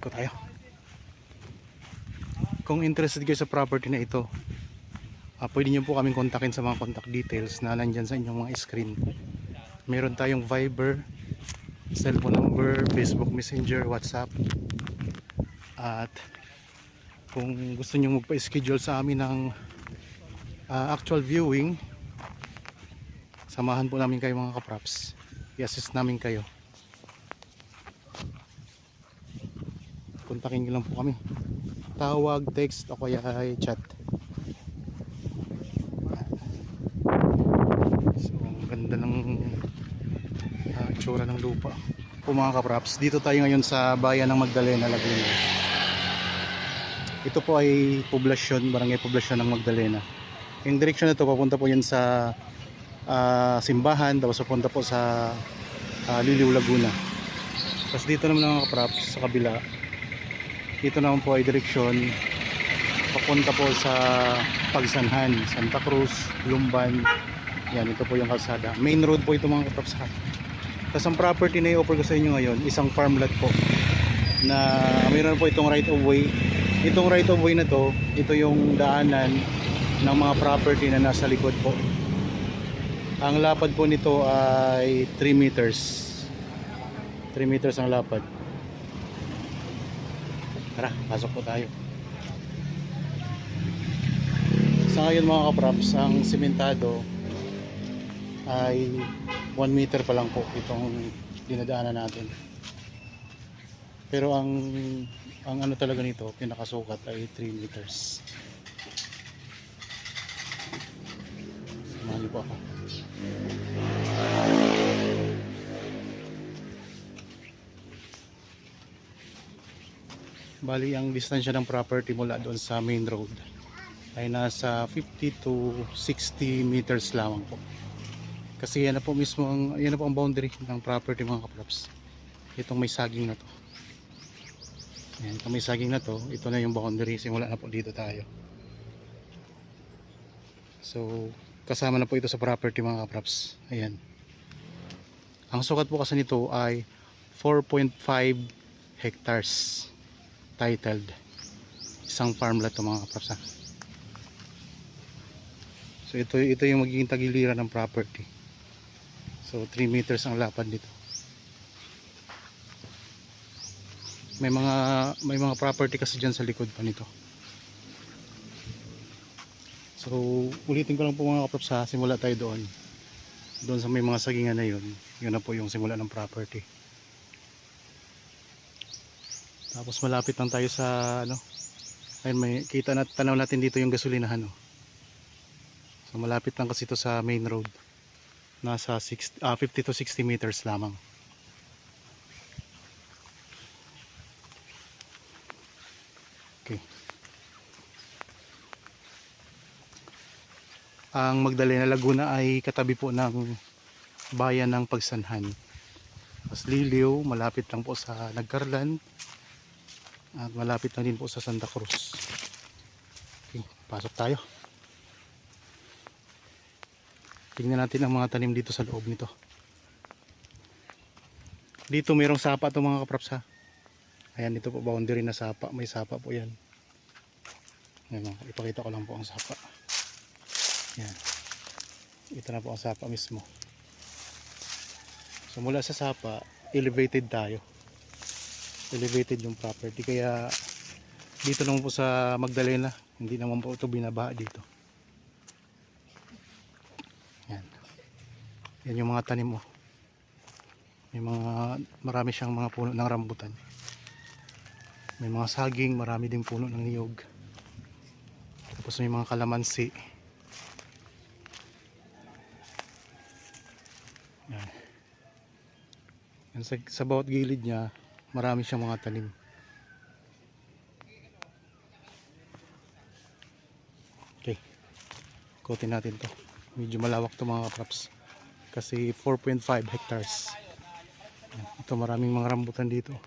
Ikot tayo. Kung interested kayo sa property na ito, pwede nyo po kaming kontakin sa mga contact details na nandyan sa inyong mga screen. Meron tayong Viber, cellphone number, Facebook Messenger, WhatsApp. At kung gusto nyo magpa-schedule sa amin ng actual viewing, samahan po namin kayo mga kaprops. I-assist namin kayo. Kontakin nyo lang po kami. Tawag, text o kaya ay chat. So ang ganda ng itsura ng lupa po mga kaprops. Dito tayo ngayon sa bayan ng Magdalena, Laguna. Ito po ay poblasyon, barangay poblasyon ng Magdalena. Yung direksyon na ito papunta po yan sa simbahan, tapos papunta po sa Liliw, Laguna. Tapos dito naman mga kaprops sa kabila, dito naman po ay direksyon papunta po sa Pagsanhan, Santa Cruz, Lumban. Yan, ito po yung kalsada. Main road po ito mga kaprops. Tapos ang property na i-offer ko sa inyo ngayon, isang farmland po na mayroon po itong right of way. Itong right of way na to, ito yung daanan ng mga property na nasa likod po. Ang lapad po nito ay 3 meters. 3 meters ang lapad. Tara, pasok po tayo. Sa ngayon mga kaprops, ang simentado ay 1 meter pa lang po itong dinadaanan natin. Pero ang ano talaga nito, pinakasukat ay 3 meters. Samahan niyo po ako. Bali ang distansya ng property mula doon sa main road ay nasa 50 to 60 meters lamang po. Kasi yan na po mismo yan na po ang boundary ng property mga kaprops. Itong may saging na to. Yan, itong may saging na to, ito na yung boundary. Simula na po dito tayo. So kasama na po ito sa property mga kaprops. Ayan. Ang sukat po kasi nito ay 4.5 hectares. Titled. Isang farmland to mga kaprops. So ito yung magiging tagiliran ng property. So 3 meters ang lapad dito. May mga property kasi diyan sa likod pa nito. So ulitin ko lang po mga kaprops, simula tayo doon. Doon sa may mga sagingan na yun. Yun na po yung simula ng property. Tapos malapit lang tayo sa ayun, may kita na tanaw natin dito yung gasolinahan. So malapit lang kasi ito sa main road. Nasa 50 to 60 meters lamang. Okay. Ang Magdalena, Laguna ay katabi po ng bayan ng Pagsanhan. Mas Liliw, malapit lang po sa Nagcarlan. At malapit na din po sa Santa Cruz. Okay, pasok tayo. Tingnan natin ang mga tanim dito sa loob nito. Dito mayroong sapa itong mga kaprops. Ayan, dito po boundary na sapa. May sapa po yan. Ayan, ipakita ko lang po ang sapa. Ayan. Ito na po ang sapa mismo. So mula sa sapa, elevated tayo. Elevated yung property, kaya dito naman po sa Magdalena hindi naman po ito binabaha dito. Yan, yan yung mga tanim mo. Marami siyang mga puno ng rambutan, may mga saging, marami din puno ng niyog, tapos may mga kalamansi. Yan, yan sa bawat gilid niya marami siyang mga tanim. Okay, ikutin natin to. Medyo malawak to mga kaprops kasi 4.5 hectares. Ito maraming mga rambutan dito.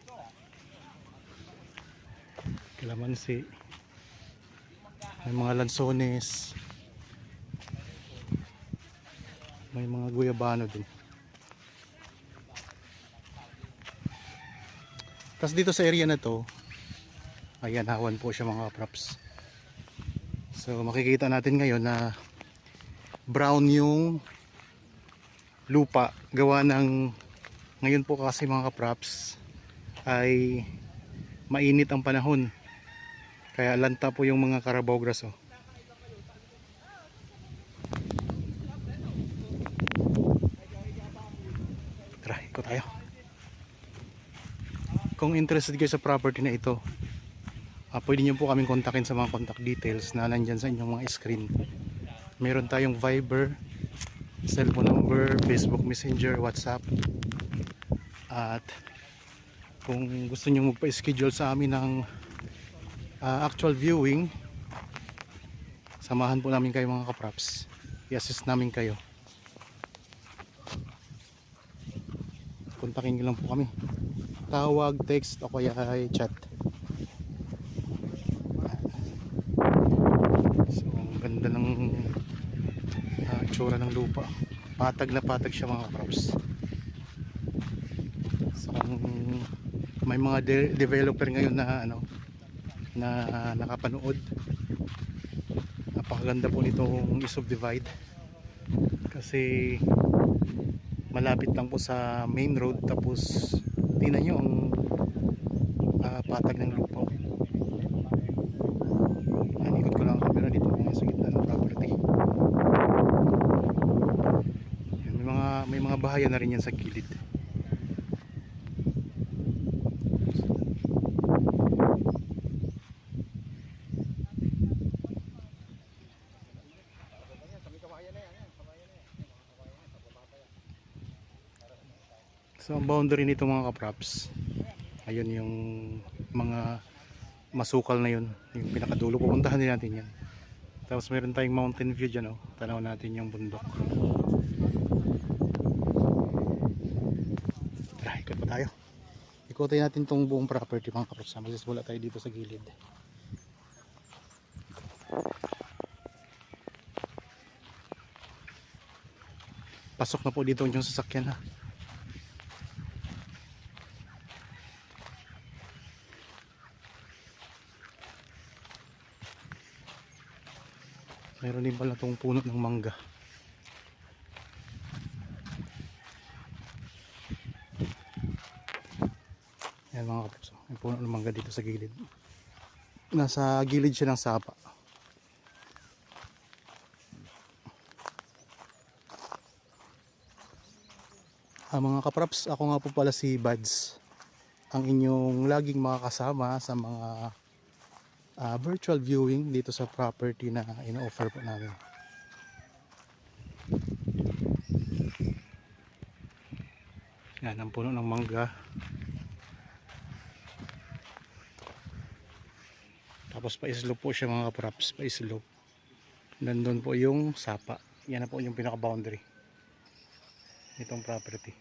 Kalamansi, may mga lansones, may mga guyabano din. Tapos dito sa area na to, Ayan, hawan po siya mga kapraps. So makikita natin ngayon na brown yung lupa gawa ng ngayon po kasi mga kapraps ay mainit ang panahon, kaya lanta po yung mga Carabao grass. Oh. Tara, ikot tayo. Kung interested kayo sa property na ito, pwede nyo po kaming kontakin sa mga contact details na nandyan sa inyong mga screen. Meron tayong Viber, cellphone number, Facebook Messenger, WhatsApp. At kung gusto nyo magpa-schedule sa amin ng actual viewing, samahan po namin kayo mga kapraps. I-assist namin kayo. Kontakin nyo lang po kami. Tawag, text o kaya ay chat. So ang ganda ng tsura ng lupa. Patag na patag siya mga kapraps. So kung may mga developer ngayon na na nakapanood, napakaganda po nitong i-subdivide kasi malapit lang po sa main road, tapos tingnan nyo ang patag ng lupa. Ikot ko lang ang camera dito kung sa gitna ng property. May mga bahayan na rin yan sa gilid. So ang boundary nito mga kapraps, ayun yung mga masukal na yun, yung pinakadulo. Pupuntahan din natin yan. Tapos meron tayong mountain view dyan, oh. Tanaw natin yung bundok. Tara, ikot pa tayo. Ikotin natin tong buong property mga kapraps. Masisimula tayo dito sa gilid. Pasok na po dito yung sasakyan, ha. Meron din pala itong puno ng mangga. Ayan mga kapraps, may puno ng mangga dito sa gilid. Nasa gilid siya ng sapa. Mga kapraps, ako nga po pala si Buds, ang inyong laging makakasama sa mga virtual viewing dito sa property na ino-offer po namin. Yan ang puno ng mangga. Tapos pa-slope po siya mga kapraps, pa-slope. Nandun po yung sapa. Yan na po yung pinaka-boundary nitong property.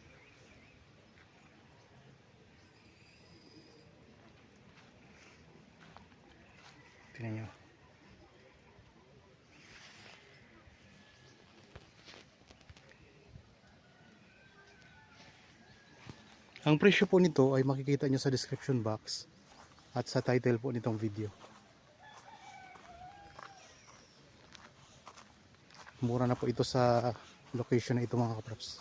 Tingnan nyo. Ang presyo po nito ay makikita nyo sa description box at sa title po nitong video. Mura na po ito sa location na ito mga kapraps.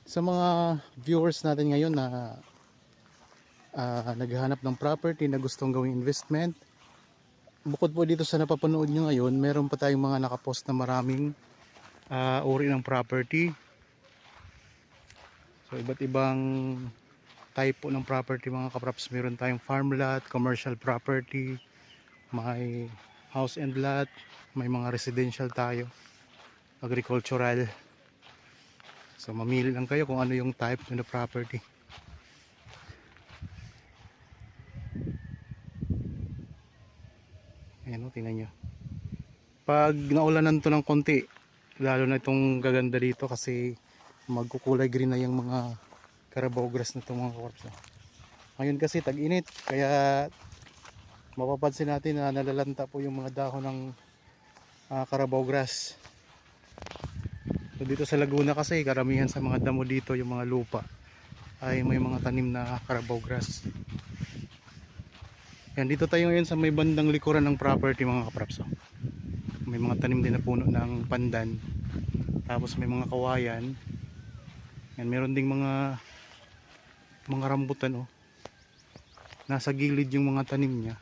Sa mga viewers natin ngayon na naghahanap ng property na gustong gawing investment, bukod po dito sa napapanood nyo ngayon, meron pa tayong mga nakapost na maraming uri ng property. So iba't ibang type po ng property mga kapraps. Meron tayong farm lot, commercial property, may house and lot, may mga residential tayo, agricultural. So mamili lang kayo kung ano yung type ng property. Ayan o, tingnan nyo. Pag naulanan to ng konti, lalo na itong gaganda dito kasi magkukulay green na yung mga Carabao grass na itong mga kapraps. Ngayon kasi tag-init, kaya mapapansin natin na nalalanta po yung mga dahon ng Carabao grass. So dito sa Laguna kasi karamihan sa mga damo dito, yung mga lupa ay may mga tanim na Carabao grass. Yan, dito tayo ngayon sa may bandang likuran ng property mga kapraps. May mga tanim din na puno ng pandan. Tapos may mga kawayan. Yan, meron ding mga rambutan oh. Nasa gilid yung mga tanim niya.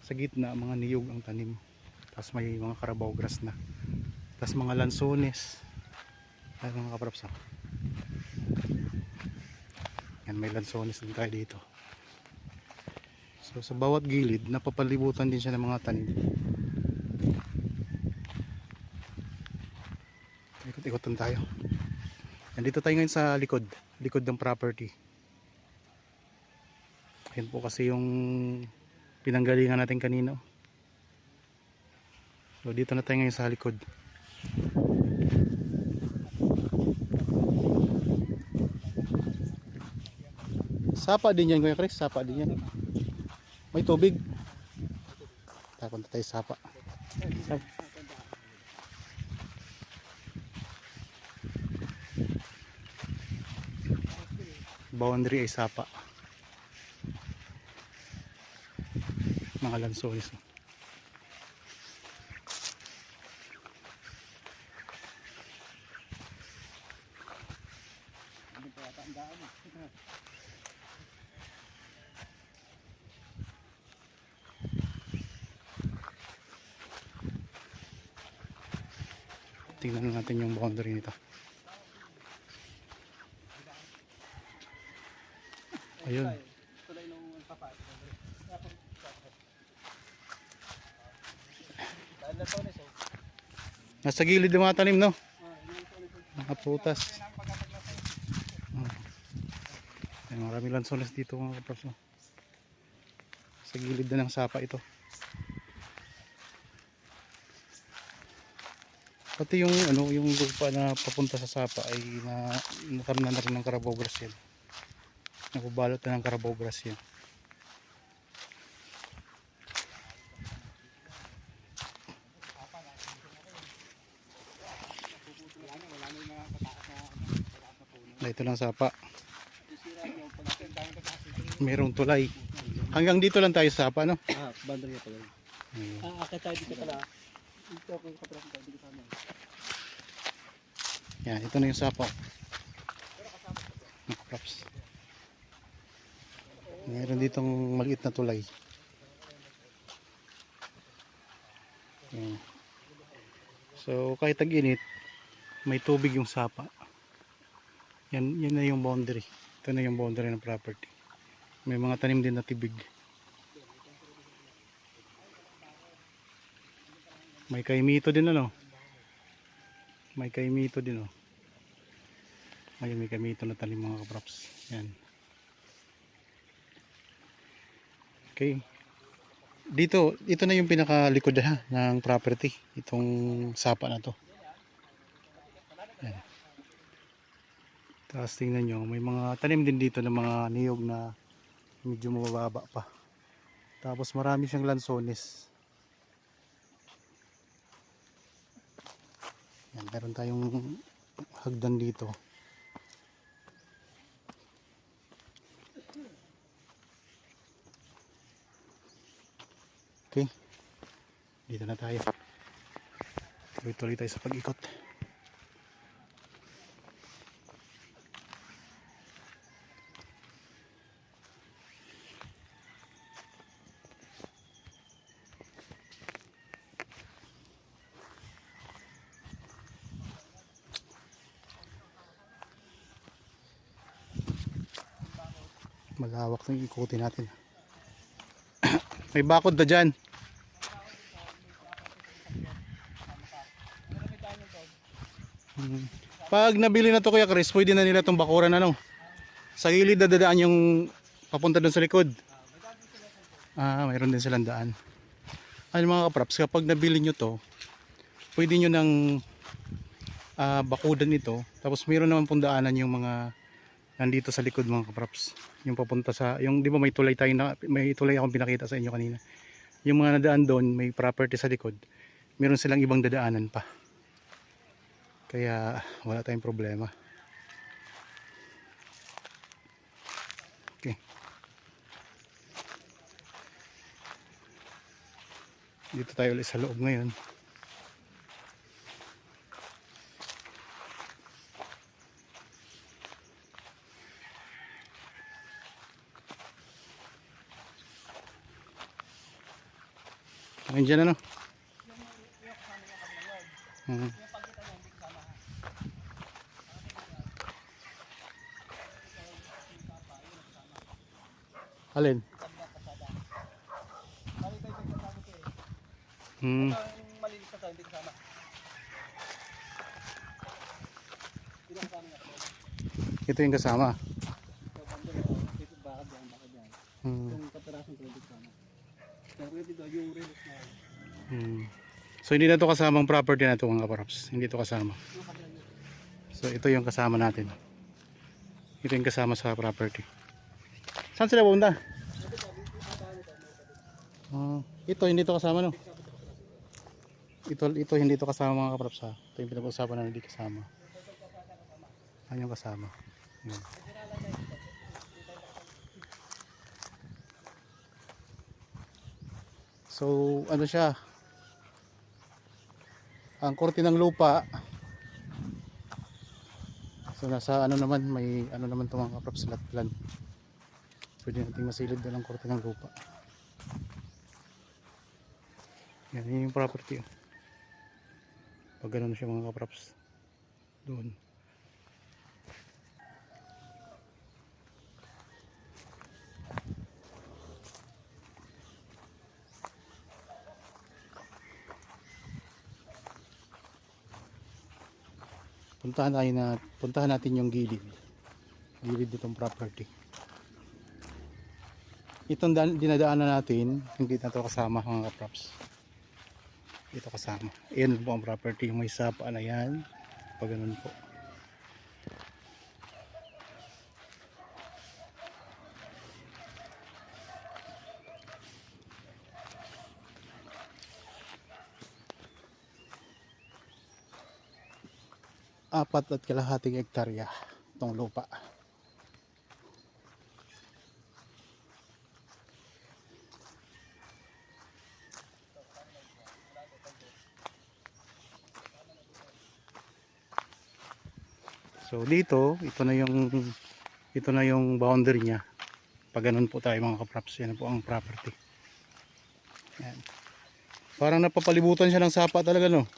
Sa gitna mga niyog ang tanim. Tapos may mga Carabao grass na. Tapos mga lansones. Ay mga kapraps oh. Yan, may lansones din tayo dito. So sa bawat gilid napapalibutan din siya ng mga tanim. Ikot-ikotan tayo. Nandito tayo ngayon sa likod ng property. Ayan po kasi yung pinanggalingan natin kanina. So dito na tayo ngayon sa likod. Sapa din yan Kuya Chris, sapa din yan. May tubig. Punta tayo sapa. Boundary ay sapa. Mga lansones. Tingnan natin yung boundary nito. Ayun. Nasa gilid yung mga tanim, no? Mga prutas. Ay, marami lansones dito mga kapraps. Sa gilid na ng sapa ito. Pati yung yung lupa na papunta sa sapa ay natamnan na rin ng Carabao grass yan. Nakubalot na ng Carabao grass yan. Ito lang sapa. Merong tulay. Hanggang dito lang tayo sa sapa, no? Bandar niya pala. Akit tayo dito pala. Ito ako yung kaprasan tayo dito kami. Yan, ito na yung sapa. Props. Meron ditong maliit na tulay. Yan. So kahit tag-init, may tubig yung sapa. Yan na yung boundary. Ito na yung boundary ng property. May mga tanim din na tibig. May kaimito din ano. May kaimito din oh. Ayun, may kaimito na tanim mga kapraps. Yan. Okay. Dito, ito na yung pinakalikod ng property. Itong sapa na to. Yan. Tapos tingnan nyo, may mga tanim din dito ng mga niyog na medyo mababa pa. Tapos marami siyang lansones. Yan, meron tayong hagdan dito. Okay. Dito na tayo. Tuloy-tuloy tayo sa pag-ikot. Malawak na ikutin natin. May bakod na dyan. Pag nabili na to Kuya Chris, pwede na nila itong bakuran ano. Sa gilid na dadaan yung papunta doon sa likod. Mayroon din silang daan. Ano mga kapraps, kapag nabili nyo to, pwede nyo nang bakudan ito. Tapos mayroon naman pong daanan yung mga nandito sa likod mga kapraps. Yung papunta sa, yung di ba may tulay tayo na, may tulay akong pinakita sa inyo kanina. Yung mga nadaan doon, may property sa likod. Meron silang ibang dadaanan pa. Kaya wala tayong problema. Okay. Dito tayo ulit sa loob ngayon. Nandiyan ano? Hmm. Alin? Hmm. Ang malinis na tayo, hindi kasama. Ito yung kasama. Dito bakad yan. Hmm. Yung kapirasong pwede kasama. Pero dito yung release na. Hmm. So hindi na to kasamang property na to mga kapraps. Hindi to kasama. So ito yung kasama natin. Ito yung kasama sa property. Saan sila pumunta? Ito hindi to kasama no. Ito hindi to kasama mga kapraps ha. Ito yung pinag-uusapan na hindi kasama. Ano yung kasama? Yan. So ano siya? Ang korte ng lupa. So nasa ano naman, may ano naman itong mga kapraps, lot plan. Pwede natin masilid doon ang korte ng lupa. Yan, yun yung property. Pag gano'n siya mga kapraps. Doon. Puntahan natin yung gilid nitong property. Itong dinadaanan natin hindi na to kasama mga kaprops. Ito kasama. Ayan po ang property, yung may sapa na yan. Pag ganun po. Apat at kalahating hektarya itong lupa. So dito, ito na yung boundary niya. Pag ganun po tayo mga kaprops, yan po ang property. Yan. Parang napapalibutan siya ng sapa talaga no.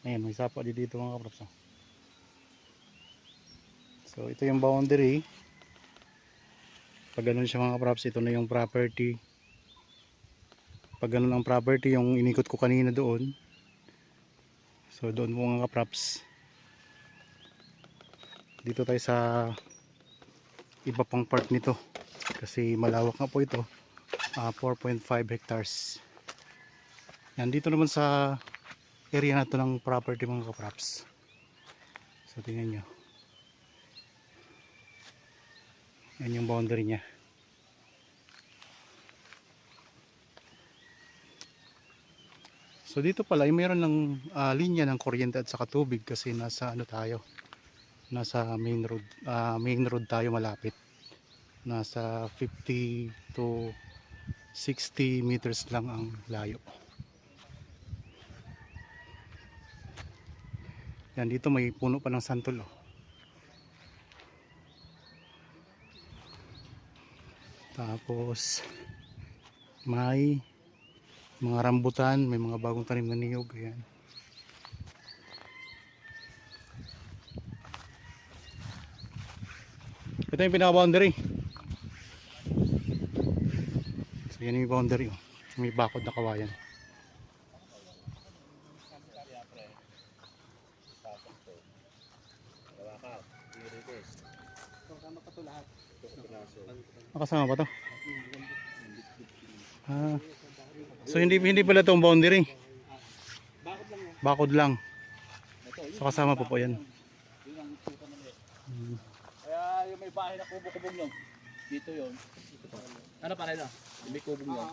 Ayan, may sapa dito mga kaprops. So ito yung boundary. Pag ganun siya mga kaprops, ito na yung property. Pag ganun ang property, yung inikot ko kanina doon. So doon po mga kaprops. Dito tayo sa iba pang part nito. Kasi malawak na po ito. 4.5 hectares. Yan, dito naman sa area na to ng property mga kaprops. So tingnan nyo. Yan yung boundary nya. So dito pala ay mayroon ng linya ng kuryente at saka tubig kasi nasa ano tayo. Nasa main road tayo malapit. Nasa 50 to 60 meters lang ang layo. Yan, dito may puno pa ng santol oh. Tapos may mga rambutan, may mga bagong tanim na niyog. Ayan. Ito yung pinaka-boundary. So yan yung boundary oh. May bakod na kawayan. Nakasama ba to? So hindi pala itong boundary. Bakod lang. So kasama po po yan. Kaya yung may bahay na kubo-kubong yun. Dito yun. Ano pa rin yung may kubong yun.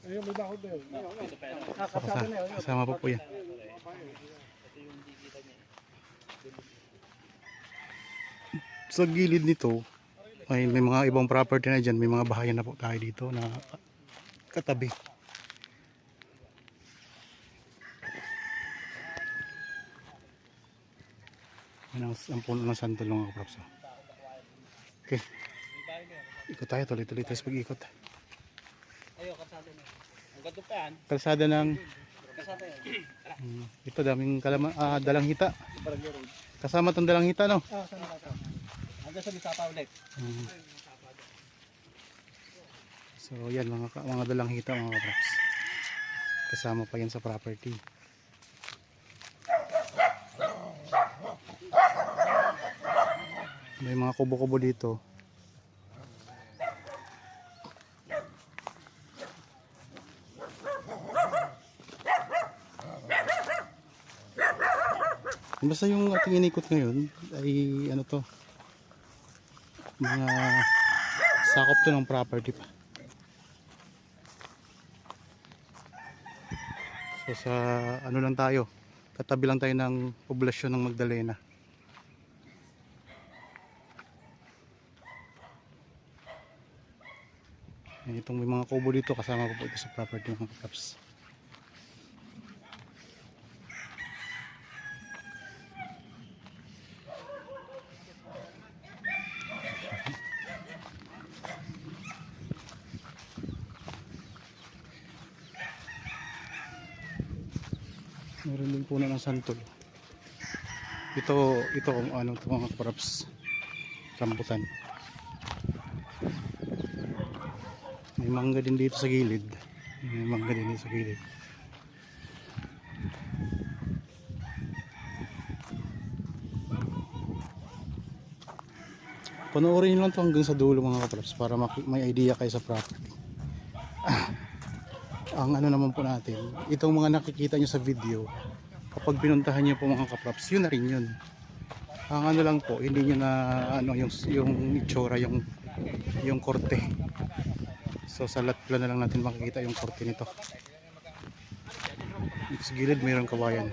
Ayun, may bakod na yun. So kasama po po yan. yung hindi kita niya. Sa gilid nito ay may mga ibang property na dyan. May mga bahayan na po tayo dito na katabi. Yan ang puno ng santol mga kaprops. Okay, ikot tayo tuloy-tuloy tayo sa pag-ikot. Ayo, kalsada na. Ang ganito pa yan. Kalsada ng Kalsada yan. ito daming dalang hita. Barangay Road. Kasama tong dalang hita no. Saan na ito? Hanggang sa Misapa ulit. So yan mga dalang hita mga kaprops. Kasama pa yan sa property. May mga kubo-kubo dito. Basta yung ating inikot ngayon ay ano to, mga sakop to ng property pa. So sa ano lang tayo, katabi lang tayo ng poblasyon ng Magdalena. Itong may mga kubo dito kasama po ito sa property ng mga kaps. Meron din puno ng santol. Ito ano ito mga kaps, rambutan. May mangga din dito sa gilid. May mangga din dito sa gilid. Panoorin nyo lang ito hanggang sa dulo mga kaprops para may idea kayo sa property. Ang ano naman po natin, itong mga nakikita nyo sa video, kapag pinuntahan nyo po mga kaprops, yun na rin yun. Ang ano lang po, hindi nyo na ano, yung itsura, yung korte. So sa lot plan na lang natin makikita yung korte nito. Sa gilid mayroong kawayan.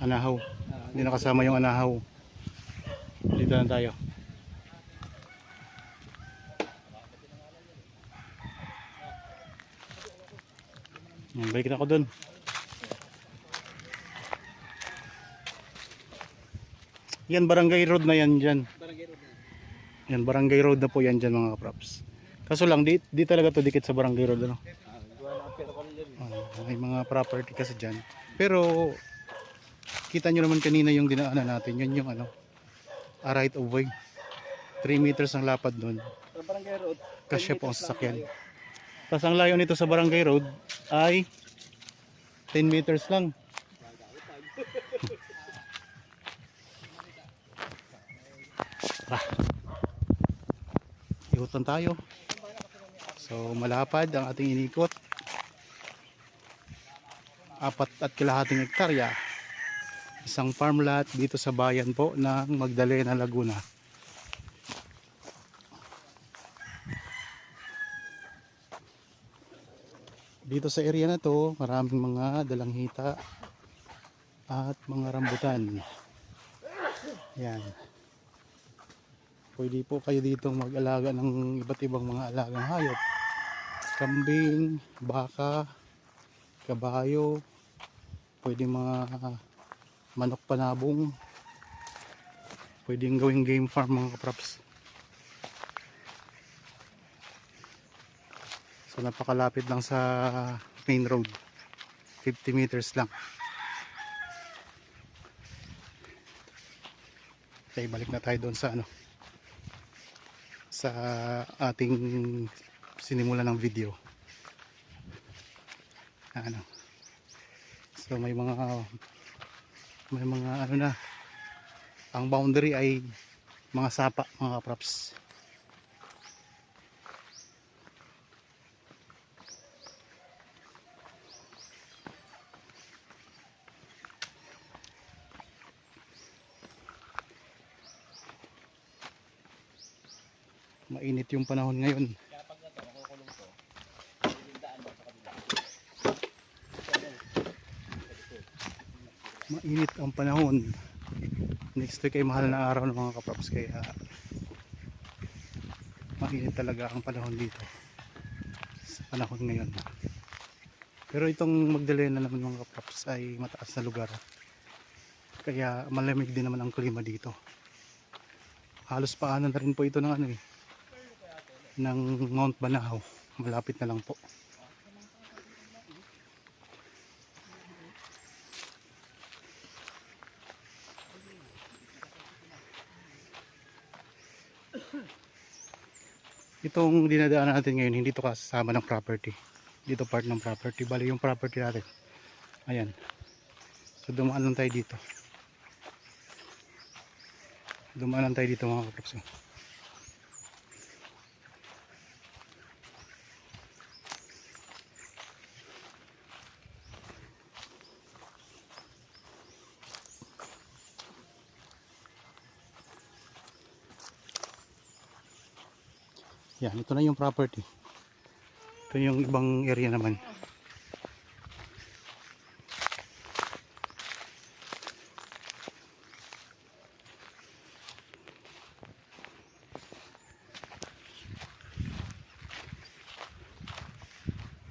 Anahaw. Hindi nakasama yung anahaw. Dito lang tayo. Balik na ako dun. Yan barangay road na yan dyan. Barangay Road na. Yan barangay road na po yan dyan mga kaprops. Kaso lang di talaga to dikit sa barangay road ano. May mga property kasi dyan. Pero kita nyo naman kanina yung dinaanan natin. Yun yung ano, a right of way. 3 meters ang lapad dun. Sa Barangay Road. Kasya po ang sasakyan. Tapos ang layo nito sa barangay road ay 10 meters lang. Ikutan tayo. So malapad ang ating inikot. 4.5 hektarya. Isang farm lot dito sa bayan po ng Magdalena, Laguna. Dito sa area na to, maraming mga dalanghita at mga rambutan. Yan. Pwede po kayo dito mag-alaga ng iba't ibang mga alagang hayop. Kambing, baka, kabayo, pwede mga manok panabong, pwedeng gawing game farm mga kaprops. So napakalapit lang sa main road, 50 meters lang. Okay, balik na tayo doon sa ano, sa ating sinimula ng video. Ano, so may mga ano na, ang boundary ay mga sapa mga kaprops. Mainit yung panahon ngayon. Kaya pag ito, makukulong to, lilindaan mo sa kabila. Mainit ang panahon. Next week ay mahal na araw ng mga kaprops, kaya mainit talaga ang panahon dito sa panahon ngayon. Pero itong Magdalena naman mga kaprops ay mataas na lugar, kaya malamig din naman ang klima dito. Halos paanan na rin po ito ng ng Mount Banahaw. Malapit na lang po. Itong dinadaanan natin ngayon, hindi to kasama ng property. Dito part ng property. Bali yung property natin. Ayan. So dumaan lang tayo dito. Dumaan lang tayo dito mga kaprops. Yan, ito na yung property. Ito yung ibang area naman.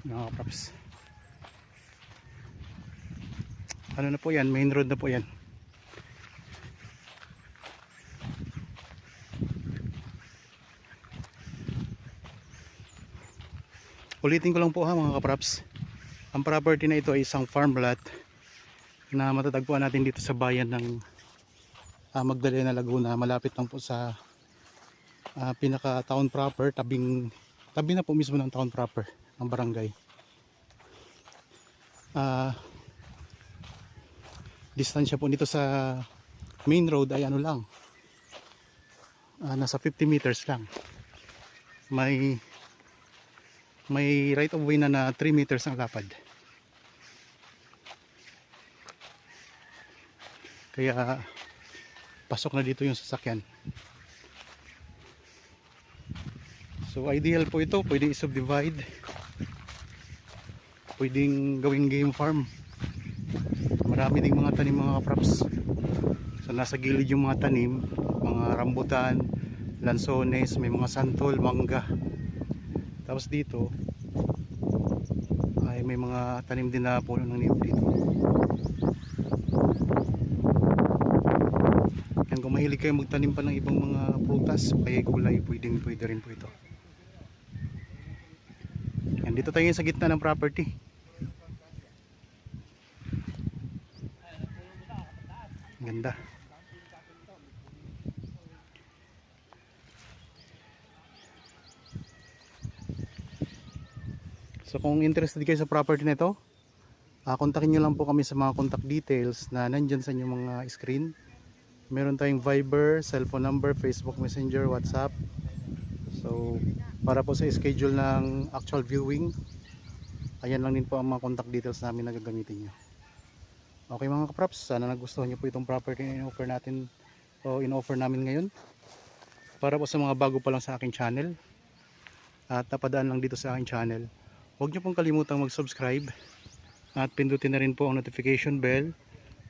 Mga kaprops. Ano na po yan? Main road na po yan. Ulitin ko lang po ha mga kaprops. Ang property na ito ay isang farm lot na matatagpuan natin dito sa bayan ng Magdalena, Laguna. Malapit lang po sa pinaka town proper, tabi na po mismo ng town proper ng barangay. Distansya po nito sa main road ay ano lang, nasa 50 meters lang. May right of way na 3 meters ang lapad. Kaya pasok na dito yung sasakyan. So ideal po ito, pwedeng i-subdivide, pwedeng gawing game farm. Marami ding mga tanim mga kaprops. So nasa gilid yung mga tanim, mga rambutan, lansones, may mga santol, mangga. Tapos dito ay may mga tanim din na puno ng niyog dito. Yan, kung mahilig kayo magtanim pa ng ibang mga prutas o kaya gulay, pwede rin po ito. Yan, dito tayo sa gitna ng property. Ganda. So kung interested kayo sa property na ito, kontakin nyo lang po kami sa mga contact details na nandyan sa inyong mga screen. Meron tayong Viber, cellphone number, Facebook Messenger, WhatsApp. So para po sa schedule ng actual viewing, ayan lang din po ang mga contact details namin na gagamitin nyo. Okay mga kaprops, sana nagustuhan nyo po itong property na in-offer natin o in-offer namin ngayon. Para po sa mga bago pa lang sa aking channel at napadaan lang dito sa aking channel, huwag nyo pong kalimutang mag-subscribe at pindutin na rin po ang notification bell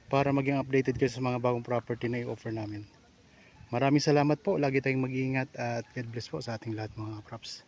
para maging updated kayo sa mga bagong property na i-offer namin. Maraming salamat po, lagi tayong mag-iingat at God bless po sa ating lahat mga kaprops.